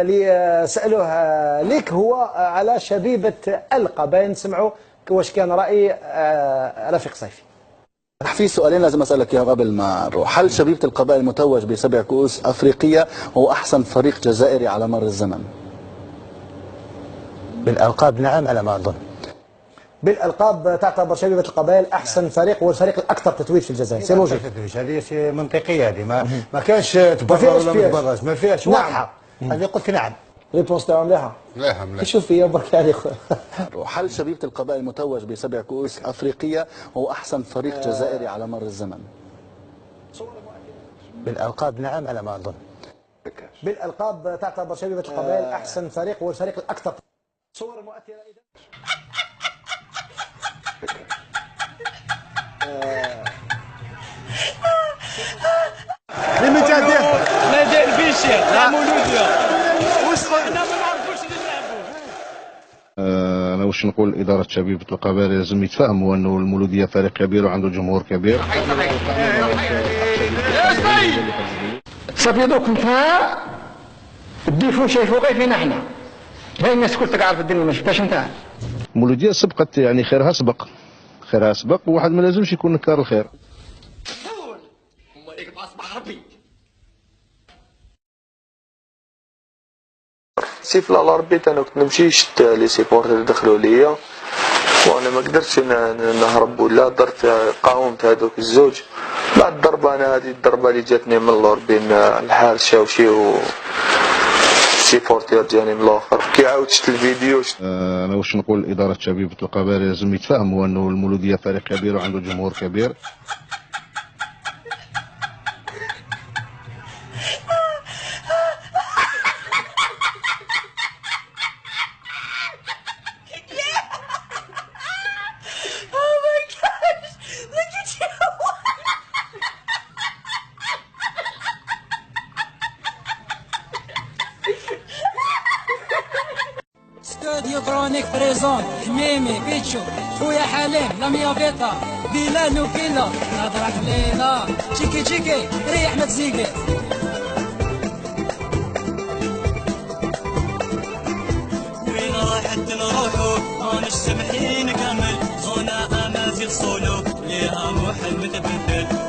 اللي سألوه لك هو على شبيبة القبائل. نسمعوا واش كان رأي رفيق صيفي. في سؤالين لازم أسألك إياهم قبل ما نروح. هل شبيبة القبائل المتوج ب7 كؤوس أفريقية هو أحسن فريق جزائري على مر الزمن؟ بالألقاب نعم على ما أظن. بالألقاب تعتبر شبيبة القبائل أحسن فريق والفريق الأكثر تتويج في الجزائر. سي لوجيك. هذه شيء منطقية، هذه ما كانش تبرر ولا ما تبررش، ما فيهاش واضحة. هذه قلت نعم. ريبونس تاعهم مليحة. مليحة. شوف فيا برك عليك. هل شبيبة القبائل المتوج ب7 كؤوس أفريقية هو أحسن فريق جزائري على مر الزمن؟ بالألقاب نعم على ما أظن. بالألقاب تعتبر شبيبة القبائل أحسن فريق والفريق الأكثر. صور مؤثرة إذا. لمن تهديه؟ نادي البيشير تاع مولوديا. واش قلنا ما نعرفوش نلعبوا. انا واش نقول إدارة شبيبة القبائل لازم يتفاهموا انه المولودية فريق كبير وعنده جمهور كبير. صافي دوك نتا الديفو شايفو غير فينا حنا. هاي الناس كل تعرف الدنيا ما شفتهاش نتا. المولودية سبقت يعني خيرها سبق وواحد ما لازمش يكون نكار الخير. سيف الله ربيت انا كنت نمشي شت لي سيبورتر دخلوا ليا وانا ما قدرتش نهرب ولا درت قاومت هذوك الزوج. بعد الضربه انا هذه الضربه اللي جاتني من اللور بين الحارس شاوشي و سيبورتر جاني من الاخر. كي عاودت شفت الفيديو انا واش نقول إدارة شبيبة القبائل لازم يتفاهموا انه المولودية فريق كبير وعنده جمهور كبير. ستوديو كرونيك بريزون ميمي بيتشو خويا حليم لميا فيتا بلال وكيلا نهضر حليله تشيكي ريح ما تزيقي. وين راحت نروحو ماناش سامحين كامل زونا امازيغ صولو ليها روح المتبدل.